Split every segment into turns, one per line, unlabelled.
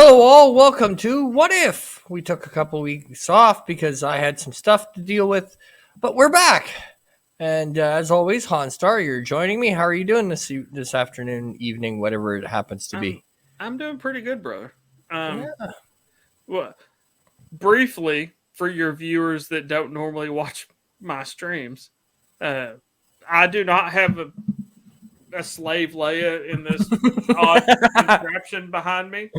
Hello, all. Welcome to What If? We took a couple weeks off because I had some stuff to deal with, but we're back. And as always, Hanstar, you're joining me. How are you doing this afternoon, evening, whatever it happens to be?
I'm doing pretty good, brother.
Yeah.
Well, briefly for your viewers that don't normally watch my streams, I do not have a slave Leia in this odd contraption behind me.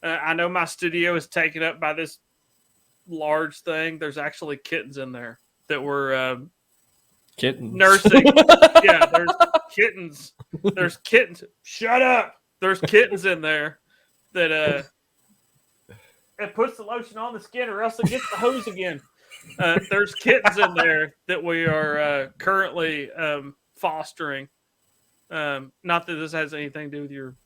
I know my studio is taken up by this large thing. There's actually kittens in there that were
Kittens.
nursing. Yeah, there's kittens. There's kittens. Shut up. There's kittens in there that it puts the lotion on the skin or else it gets the hose again. There's kittens in there that we are currently fostering. Not that this has anything to do with your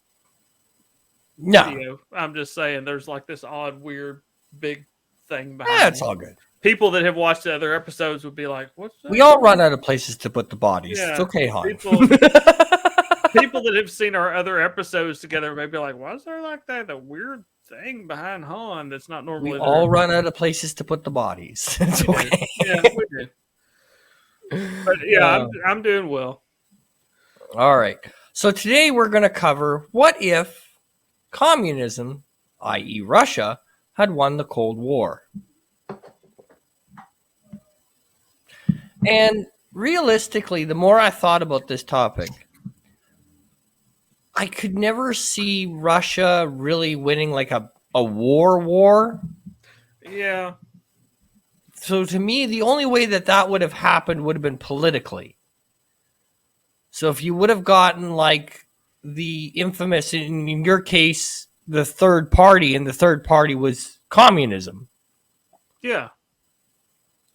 video. I'm just saying there's like this odd, weird, big thing behind
Yeah, it's all good.
People that have watched the other episodes would be like, what's that?
We all run out of places to put the bodies. Yeah, it's okay, Han.
People that have seen our other episodes together may be like, why is there like that a weird thing behind Han that's not normally
we
there?
all run out of places to put the bodies. It's okay.
Yeah, we do. But yeah, I'm doing well.
All right. So today we're going to cover what if communism, i.e. Russia, had won the Cold War. And realistically, the more I thought about this topic, I could never see Russia really winning like a war.
Yeah.
So to me, the only way that would have happened would have been politically. So if you would have gotten like the infamous, in your case, the third party, and the third party was communism.
Yeah.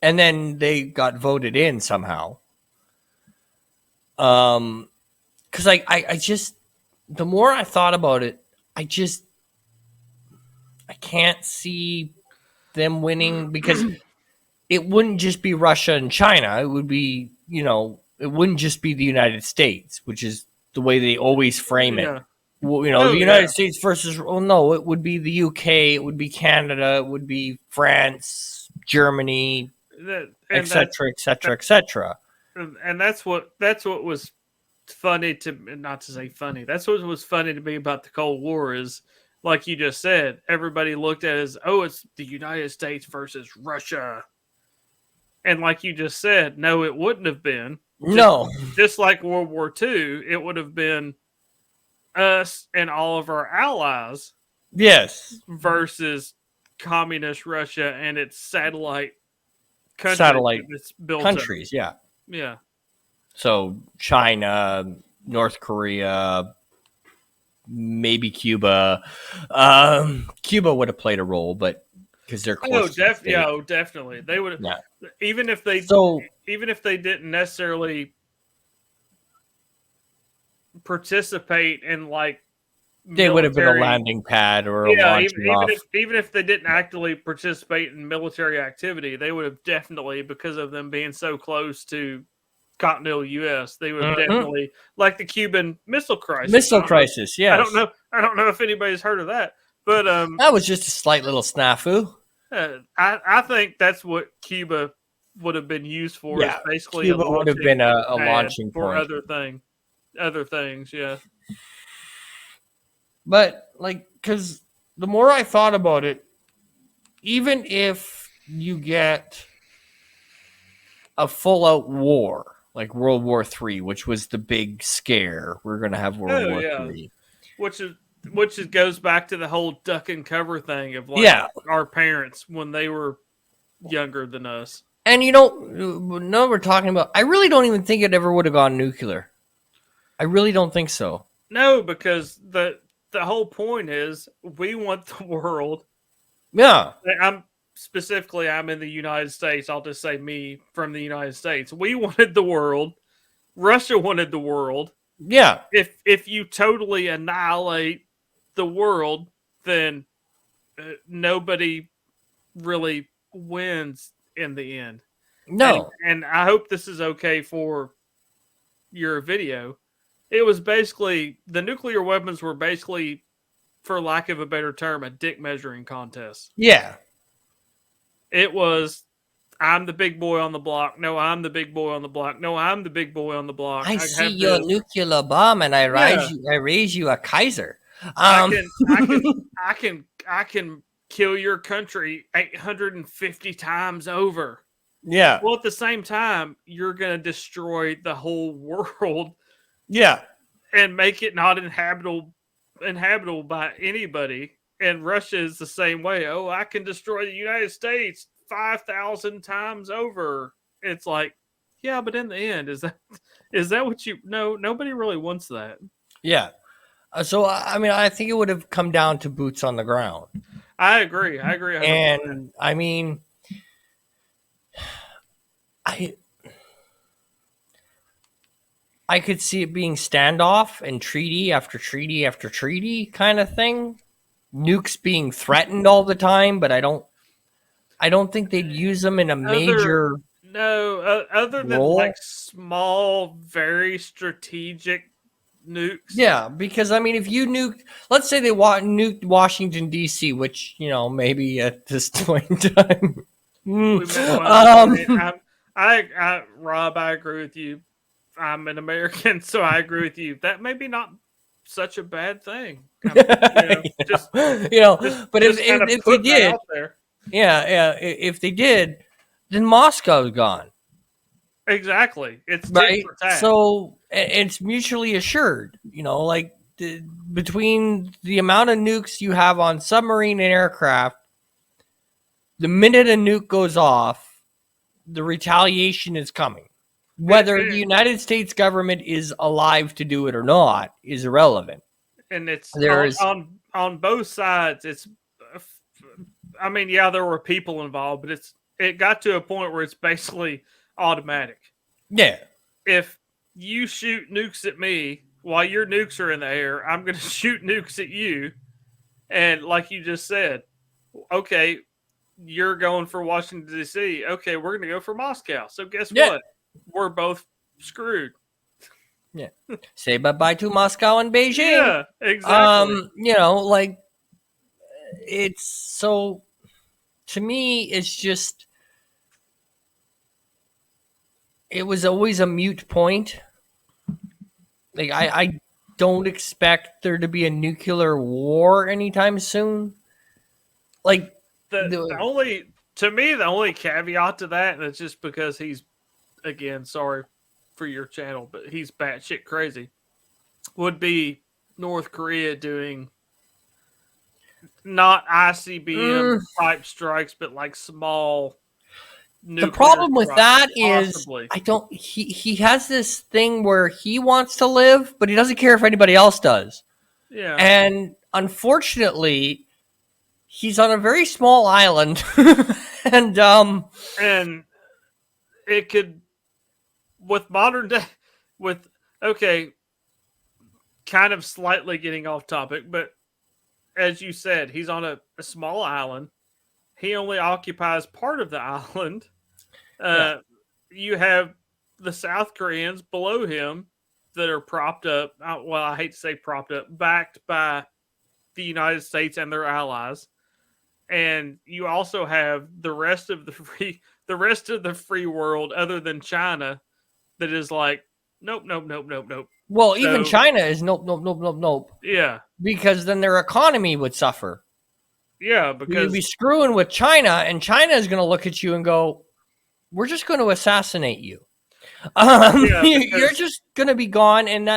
And then they got voted in somehow. Because I just, the more I thought about it, I can't see them winning, because it wouldn't just be Russia and China. It would be, it wouldn't just be the United States, which is the way they always frame it.
Yeah.
Well, the United States versus, no, it would be the UK, it would be Canada, it would be France, Germany, etc., etc., etc.
And that's what was funny not to say funny. That's what was funny to me about the Cold War is, like you just said, everybody looked at it as, oh, it's the United States versus Russia. And like you just said, no, it wouldn't have been. Just like World War II, it would have been us and all of our allies.
Yes.
Versus communist Russia and its satellite countries.
Yeah.
Yeah.
So China, North Korea, maybe Cuba. Cuba would have played a role, but because they're close.
Definitely. They would have. Yeah. Even if they didn't necessarily participate in like.
They would have been a landing pad or a launching off.
Even if they didn't actively participate in military activity, they would have definitely, because of them being so close to continental U.S., they would have definitely, like the Cuban Missile Crisis.
Yeah.
I don't know if anybody's heard of that, but
that was just a slight little snafu.
I think that's what Cuba would have been used for.
Yeah,
is basically
Cuba would have been a launching
for
point
other things. Yeah.
But, because the more I thought about it, even if you get a full-out war, like World War III, which was the big scare, we're going to have World War III.
Which goes back to the whole duck and cover thing of our parents when they were younger than us.
And we're talking about, I really don't even think it ever would have gone nuclear. I really don't think so.
No, because the whole point is we want the world.
Yeah.
I'm in the United States. I'll just say me from the United States. We wanted the world. Russia wanted the world.
Yeah.
If you totally annihilate the world, then nobody really wins in the end.
No.
And I hope this is okay for your video. It was basically, the nuclear weapons were basically for lack of a better term, a dick measuring contest.
Yeah.
It was, I'm the big boy on the block. No, I'm the big boy on the block. No, I'm the big boy on the block.
I
I
see
have
your
this.
nuclear bomb and
Yeah,
I raise you a Kaiser.
I
Um,
can, I can, I can kill your country 850 times over.
yeah.
Well, at the same time, you're going to destroy the whole world
Yeah.
and make it not inhabitable by anybody. And Russia is the same way. Oh, I can destroy the United States 5,000 times over. It's like, yeah, but in the end, is that what you? No, nobody really wants that.
Yeah. So, I mean, I think it would have come down to boots on the ground.
I agree. I agree 100%.
And I mean, I I could see it being standoff and treaty after treaty after treaty kind of thing. Nukes being threatened all the time, but I don't think they'd use them in a
Other
major
no, other than like
role.
small, very strategic nukes.
Yeah, because I mean, if you nuke, let's say they nuked Washington D.C., which maybe at this point in time.
We met. Well, I mean,
Um,
Rob, I agree with you. I'm an American, so I agree with you. That may be not such a bad thing. Just
but
just kind of
if they
putting that
did,
out there.
yeah, if they did, then Moscow's gone,
Exactly, it's tit
right?
for tat.
So it's mutually assured, like between the amount of nukes you have on submarine and aircraft, the minute a nuke goes off, the retaliation is coming. Whether the United States government is alive to do it or not is irrelevant.
And it's
There is,
on both sides. I mean, yeah, there were people involved, but it got to a point where it's basically automatic.
yeah,
If you shoot nukes at me while your nukes are in the air, I'm going to shoot nukes at you. And like you just said, okay, you're going for Washington D.C. Okay, we're going to go for Moscow. So guess
yeah,
what? We're both screwed.
yeah. Say bye bye to Moscow and Beijing.
Yeah, exactly.
Like it's so. To me, it's just. It was always a mute point. Like I don't expect there to be a nuclear war anytime soon. Like
The only to me the only caveat to that, and it's just because he's again sorry for your channel, but he's batshit crazy. Would be North Korea doing not ICBM
mm,
type strikes, but like small
the
nuclear
problem with
strikes,
that is
possibly.
I don't. He has this thing where he wants to live, but he doesn't care if anybody else does.
Yeah,
And unfortunately, he's on a very small island, and
and it could with modern day with okay, kind of slightly getting off topic, but as you said, he's on a small island. He only occupies part of the island.
yeah,
Uh, you have the South Koreans below him that are propped up. Well, I hate to say propped up, backed by the United States and their allies. And you also have the rest of the free world, other than China, that is like, nope, nope, nope, nope, nope.
well, even
So
China is nope, nope, nope, nope, nope,
yeah,
because then their economy would suffer.
yeah,
You'd be
because
screwing with China, and China is going to look at you and go, "We're just going to assassinate you.
yeah,
You're
because
just going to be gone." And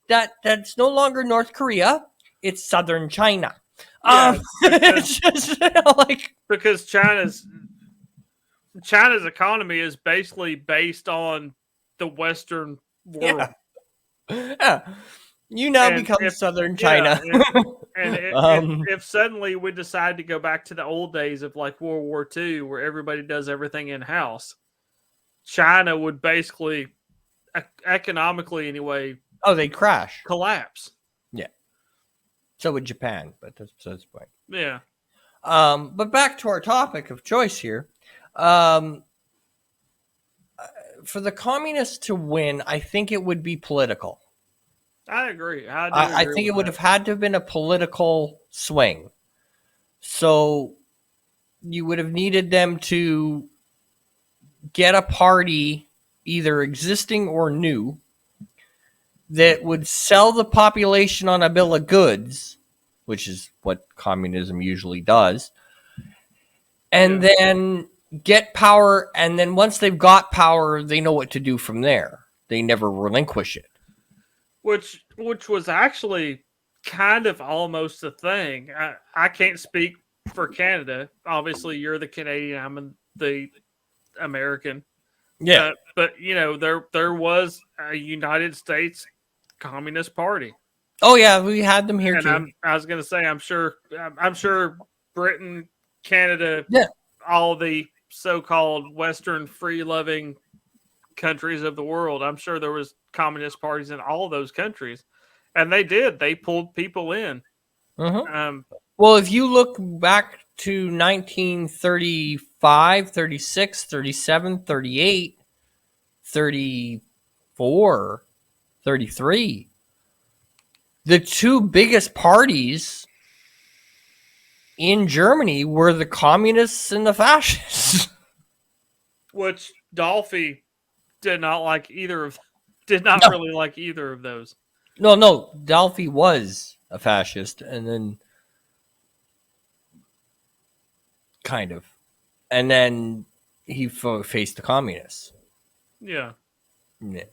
that's no longer North Korea; it's Southern China.
yeah,
It's just like
because China's economy is basically based on the Western world.
yeah, yeah. You now
And
become
if
Southern
yeah,
China.
and
um,
if suddenly we decide to go back to the old days of like World War II, where everybody does everything in house, China would basically, economically anyway,
oh, they crash.
collapse.
Yeah. So would Japan, but that's the point.
Yeah,
But back to our topic of choice here. Um, for the communists to win, I think it would be political.
I agree. I do
I
agree
think it
with
would
that.
have had to have been a political swing. So you would have needed them to get a party, either existing or new, that would sell the population on a bill of goods, which is what communism usually does, and
Yeah.
then get power. And then once they've got power, they know what to do from there. They never relinquish it.
Which was actually kind of almost a thing. I can't speak for Canada. Obviously, you're the Canadian. The American.
Yeah.
But you know, there was a United States Communist Party,
Oh yeah, we had them here
and
too.
I was going to say I'm sure Britain, Canada,
Yeah.
all the so-called Western free-loving countries of the world. I'm sure there was communist parties in all those countries, and they did. They pulled people in.
Mm-hmm.
Um,
Well, if you look back to 1935, 36, 37, 38, 34, 33, the two biggest parties in Germany were the communists and the fascists.
which Dolphy did not like either of, did not
No,
really like either of those.
no. Dalfi was a fascist, and then kind of, and then he faced the communists.
Yeah,
Yeah,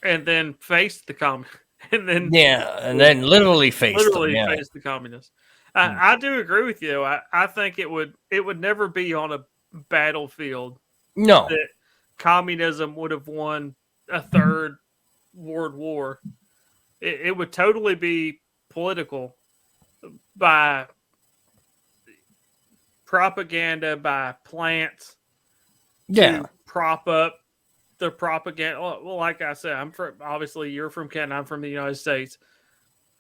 and then faced the and then
yeah, and then literally faced them.
literally
Yeah,
faced the communists. I do agree with you. I think it would never be on a battlefield
no,
that communism would have won a third world war. It would totally be political by propaganda, by plants
yeah,
to prop up the propaganda. Well, like I said, I'm from, obviously you're from Canada, I'm from the United States.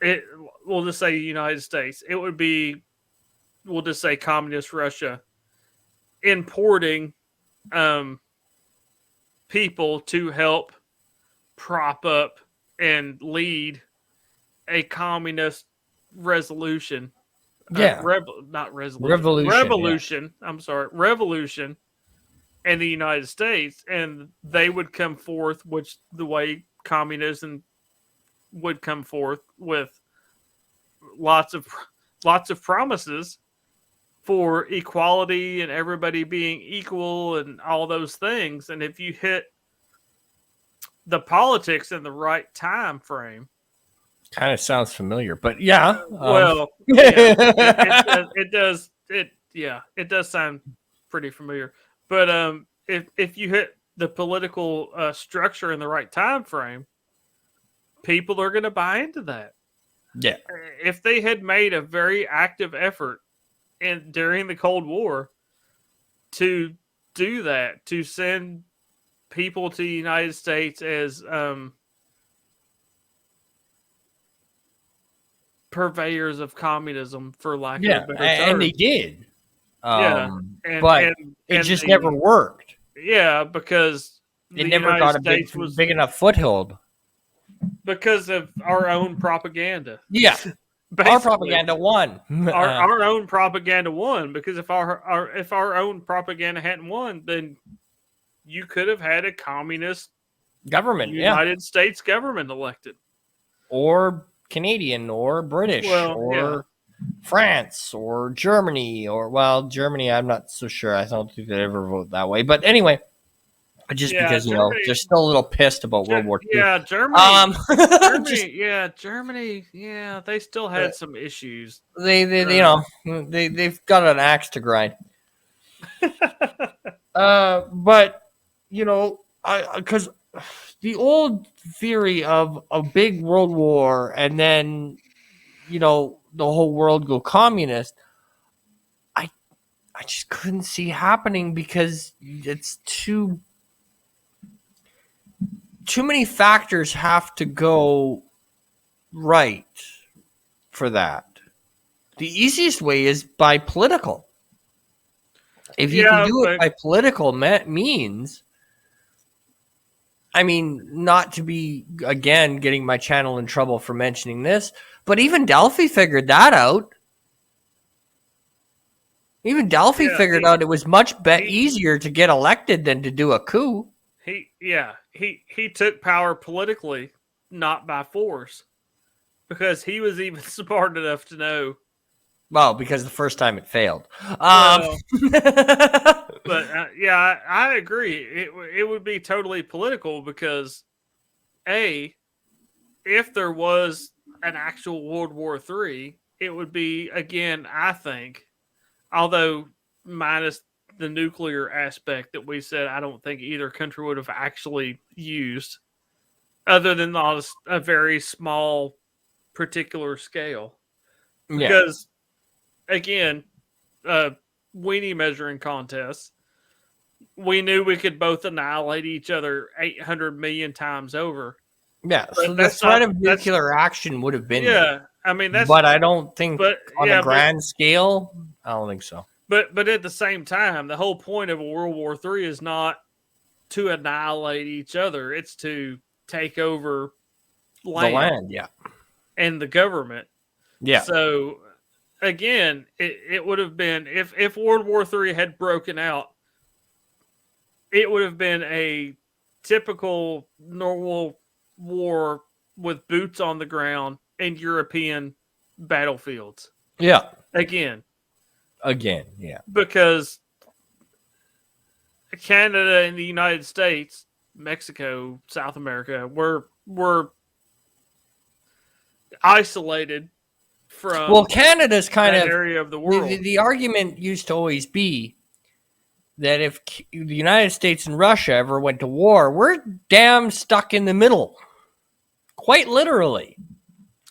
It We'll just say United States. It would be, we'll just say communist Russia importing um, people to help prop up and lead a communist resolution,
yeah,
not resolution,
revolution. Yeah,
revolution. I'm sorry, revolution in the United States, and they would come forth, which the way communism would come forth with lots of lots of promises for equality and everybody being equal and all those things. And if you hit the politics in the right time frame,
kind of sounds familiar, but yeah,
well, yeah, it does sound pretty familiar. But if you hit the political structure in the right time frame, people are going to buy into that.
yeah,
If they had made a very active effort during the Cold War to do that, to send people to the United States as purveyors of communism, for lack of
yeah,
a better
and
term.
they did,
Yeah, and
but
and
it
and
just never worked.
yeah, because
It
the
never
United
got a
States was,
big enough foothold.
because of our own propaganda.
Yeah, our
Basically,
propaganda won.
our own propaganda won, because if our own propaganda hadn't won, then you could have had a communist
Government, yeah,
United States government elected.
or Canadian, or British,
Well, yeah,
or France, or Germany, or well, Germany. I'm not so sure. I don't think they ever vote that way. But anyway, just
yeah,
because they're still a little pissed about World War II.
yeah, Germany,
Just
Germany, yeah, they still had some issues.
they've got an axe to grind. But because the old theory of a big world war and then the whole world go communist, I I just couldn't see happening because it's too many factors have to go right for that. The easiest way is by political. If you can
Yeah,
do it
but
by political means, I mean, not to be, again, getting my channel in trouble for mentioning this, but even Delphi figured that out. Even Delphi
Yeah,
figured out it was much
he
easier to get elected than to do a coup.
he took power politically, not by force, because he was even smart enough to know.
Well, because the first time it failed.
Well, but yeah, I agree. It would be totally political because if there was an actual World War III, it would be again. I think, although minus the nuclear aspect that we said, I don't think either country would have actually used, other than on a very small particular scale.
Yeah.
Because again, weenie measuring contests, we knew we could both annihilate each other 800 million times over.
Yeah. So
But
the
that's
threat
not
of nuclear action would have been there.
yeah. I mean
But I don't think
but
on a
yeah,
grand scale, I don't think so.
but at the same time, the whole point of a World War III is not to annihilate each other; it's to take over
The
land
land, yeah.
and the government.
Yeah.
So again, it would have been if World War III had broken out, it would have been a typical normal war with boots on the ground in European battlefields.
Yeah.
Again,
Yeah.
because Canada and the United States, Mexico, South America, were isolated from
Well, Canada's kind
that
of
area of the world.
the argument used to always be that if the United States and Russia ever went to war, we're damn stuck in the middle, quite literally.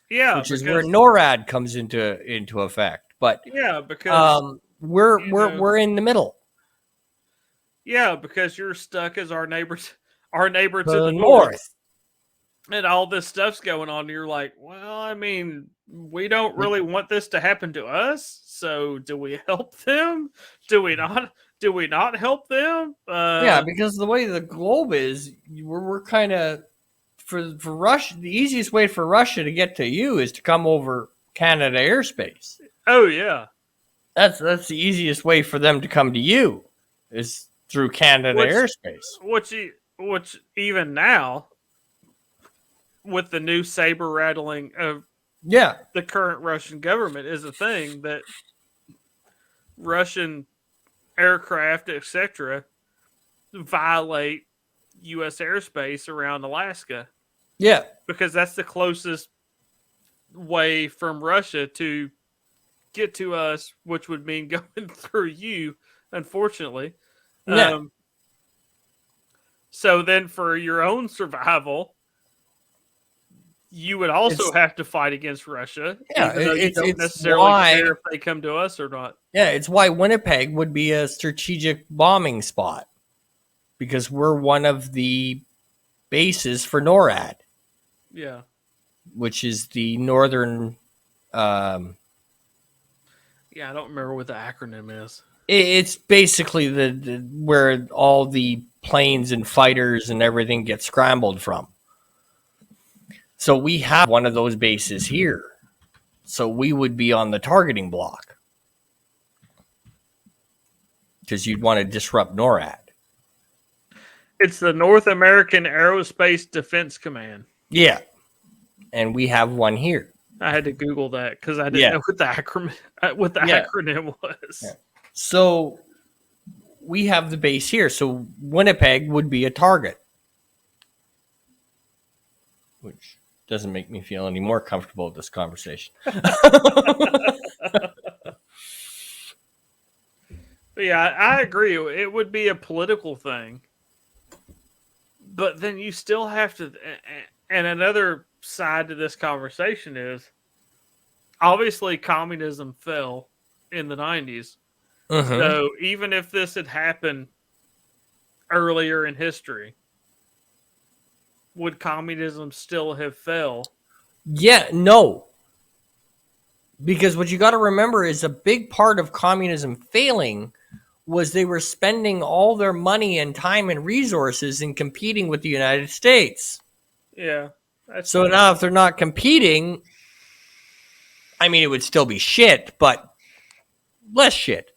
Yeah,
which is where NORAD comes into effect. But
yeah, because
we're in the middle,
yeah, because you're stuck as our neighbor to
the
the
north.
and all this stuff's going on. And you're like, well, I mean, we don't really want this to happen to us. So, do we help them? Do we not? Do we not help them?
Yeah, because the way the globe is, we're kind of for Russia. The easiest way for Russia to get to you is to come over Canada airspace.
Oh yeah,
that's the easiest way for them to come to you is through Canada airspace.
Which even now, with the new saber rattling of the current Russian government, is a thing that Russian aircraft, etc., violate U.S. airspace around Alaska.
Yeah,
because that's the closest way from Russia to get to us, which would mean going through you, unfortunately.
Yeah.
So then, for your own survival, you would also have to fight against Russia,
yeah,
even though you don't necessarily care if they come to us or not.
Yeah, it's why Winnipeg would be a strategic bombing spot because we're one of the bases for NORAD.
Yeah,
which is the northern.
Yeah, I don't remember what the acronym is.
It's basically the where all the planes and fighters and everything get scrambled from. So we have one of those bases here. So we would be on the targeting block because you'd want to disrupt NORAD.
It's the North American Aerospace Defense Command.
Yeah, and we have one here.
I had to Google that because I didn't know what the acronym was.
Yeah. So we have the base here. So Winnipeg would be a target, which doesn't make me feel any more comfortable with this conversation.
Yeah, I agree. It would be a political thing. But then you still have to... And another side to this conversation is, obviously, communism fell in the 90s. Mm-hmm. So even if this had happened earlier in history, would communism still have fell?
Yeah, no. Because what you got to remember is a big part of communism failing was they were spending all their money and time and resources in competing with the United States.
Yeah. That's
So
true.
now if they're not competing, I mean, it would still be shit, but less shit.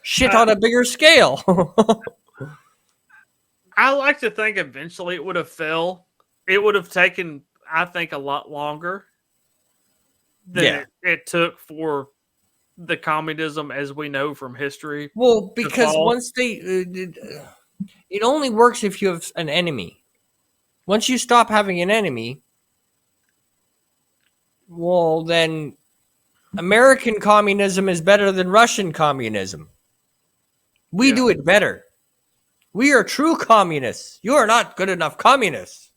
Shit
Uh,
on a bigger scale.
I like to think eventually it would have fell. It would have taken, I think, a lot longer than
Yeah.
it took for the communism as we know from history
Well,
to
because
fall.
once they, it only works if you have an enemy. Once you stop having an enemy, well, then American communism is better than Russian communism. We
Yeah.
do it better. We are true communists. You are not good enough communists.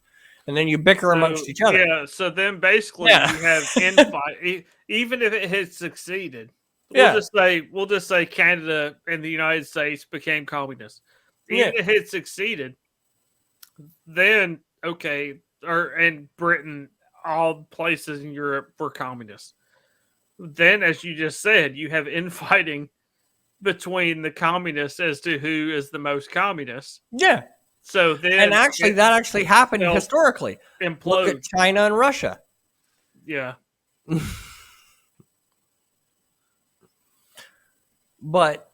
And then you bicker
So
amongst each other.
yeah, so then basically
Yeah.
you have infight. Even if it had succeeded,
Yeah.
we'll just say Canada and the United States became communists.
Yeah.
Even if it had succeeded, then okay, or and Britain, all places in Europe were communists. Then, as you just said, you have infighting between the communists as to who is the most communist.
Yeah.
So
And
then
actually,
it
that actually happened
self
historically. Look at
implodes.
China and Russia.
Yeah.
But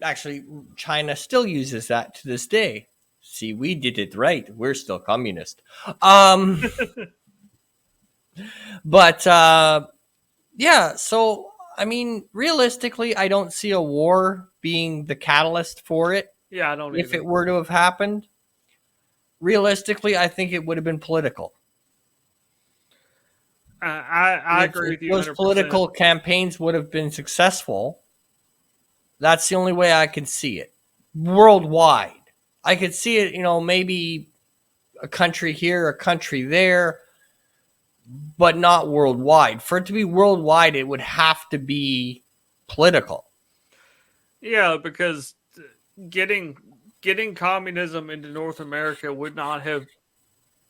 actually, China still uses that to this day. See, we did it right. We're still communist. Um, but yeah, so I mean, realistically, I don't see a war being the catalyst for it.
Yeah, I don't
If
either.
it were to have happened, realistically, I think it would have been political.
I
If,
agree
if
with you
those
100%.
political campaigns would have been successful, that's the only way I could see it. Worldwide. I could see it, maybe a country here, a country there, but not worldwide. For it to be worldwide, it would have to be political.
Yeah, because getting getting communism into North America would not have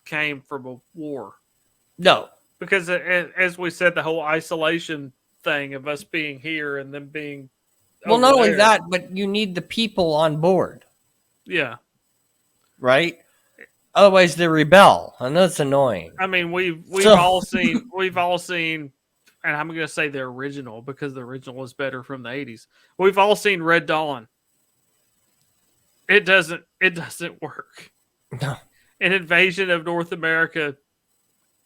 came from a war.
No.
Because as we said, the whole isolation thing of us being here and them being
Well,
over
not only
there.
that, but you need the people on board,
Yeah.
right? Otherwise, they rebel, and that's annoying.
I mean, we've
So,
all seen, and I'm going to say the original because the original is better from the 80s. We've all seen Red Dawn. It doesn't work.
no,
An invasion of North America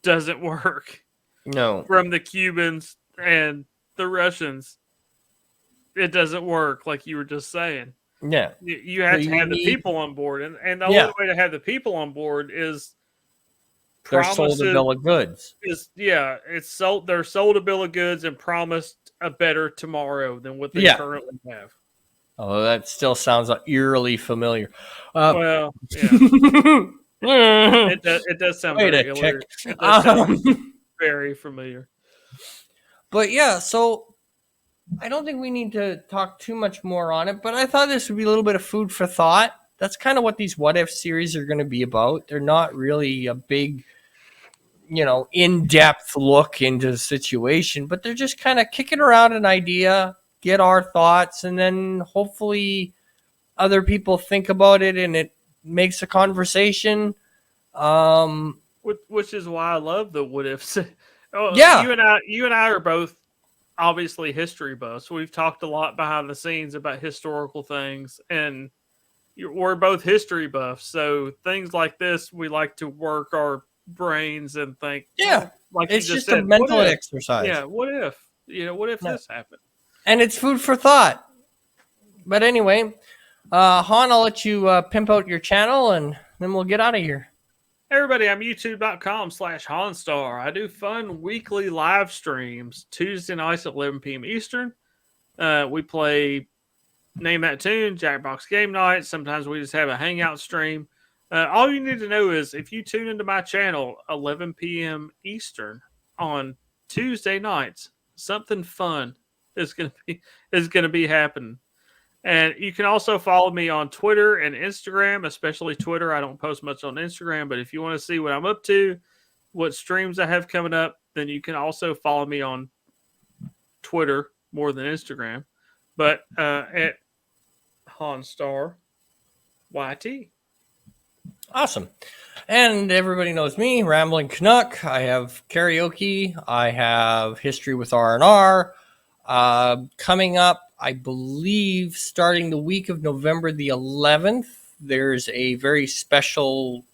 doesn't work.
no,
From the Cubans and the Russians, it doesn't work like you were just saying.
yeah.
You
So
have to
you
have the
need
people on board, and the
yeah.
only way to have the people on board is
They're sold a
promises.
bill of goods.
Is yeah, it's sold. They're sold a bill of goods and promised a better tomorrow than what they
Yeah.
currently have.
Oh, that still sounds eerily familiar.
Well, yeah,
Wait
it does sound
a
very
tick.
It does sound
Um,
very familiar.
but yeah, so I don't think we need to talk too much more on it, but I thought this would be a little bit of food for thought. That's kind of what these what if series are going to be about. They're not really a big, in-depth look into the situation, but they're just kind of kicking around an idea, get our thoughts, and then hopefully other people think about it and it makes a conversation. Um,
Which is why I love the what ifs. Oh,
yeah,
you and I are both obviously history buffs. We've talked a lot behind the scenes about historical things, and we're both history buffs. So things like this, we like to work our brains and think.
yeah.
Like you
It's
just
just a
said, what
mental
if?
exercise.
Yeah, what if? What if
Yeah.
this happened?
And it's food for thought. But anyway, Han, I'll let you pimp out your channel and then we'll get out of here.
Everybody, I'm youtube.com/Honstar. I do fun weekly live streams Tuesday nights at 11 p.m. Eastern. We play Name That Tune, Jackbox Game Night. Sometimes we just have a hangout stream. All you need to know is if you tune into my channel 11 p.m. Eastern on Tuesday nights, something fun is gonna be happening. And you can also follow me on Twitter and Instagram, especially Twitter. I don't post much on Instagram, but if you want to see what I'm up to, what streams I have coming up, then you can also follow me on Twitter more than Instagram. but at Honstar YT.
Awesome. And everybody knows me, Rambling Canuck. I have karaoke. I have history with R&R. Coming up, I believe, starting the week of November the 11th, there's a very special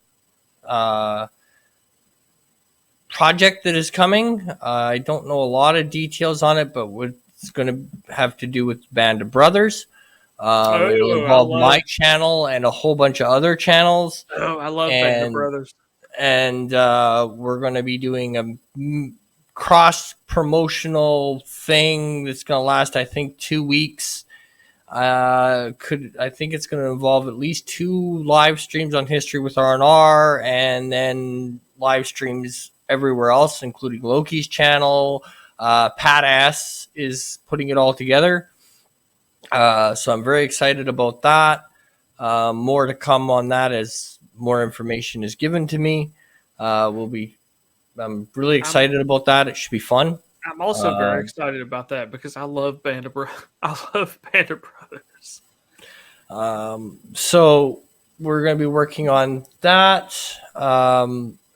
project that is coming. I don't know a lot of details on it, but it's going to have to do with Band of Brothers. It'll involve my channel and a whole bunch of other channels.
Oh, I love Band of Brothers.
And we're going to be doing a cross promotional thing that's going to last, I think, 2 weeks. I think it's going to involve at least 2 live streams on History with R&R, and then live streams everywhere else, including Loki's channel. Pat S is putting it all together. So I'm very excited about that. More to come on that as more information is given to me. I'm really excited about that. It should be fun.
I'm also very excited about that because I love Band of Brothers.
So we're going to be working on that.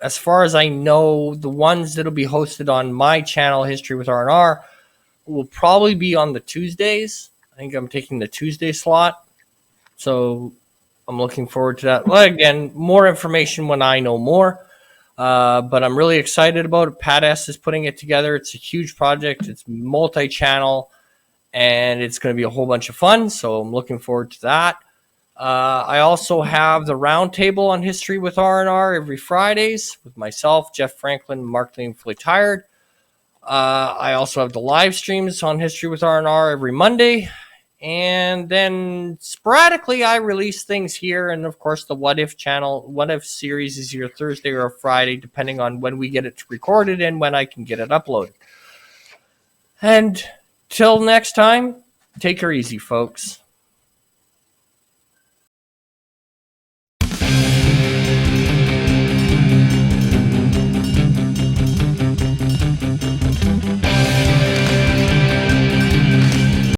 As far as I know, the ones that'll be hosted on my channel, History with R&R, will probably be on the Tuesdays. I think I'm taking the Tuesday slot. So I'm looking forward to that. Well, again, more information when I know more. But I'm really excited about it. Pat S is putting it together. It's a huge project. It's multi-channel, and it's going to be a whole bunch of fun. So I'm looking forward to that. I also have the roundtable on History with R&R every Fridays with myself, Jeff Franklin, Mark Lee, and Fully Tired. I also have the live streams on History with R&R every Monday. And then sporadically I release things here. And of course, the What If channel, What If series is either Thursday or Friday, depending on when we get it recorded and when I can get it uploaded. And till next time, take her easy, folks.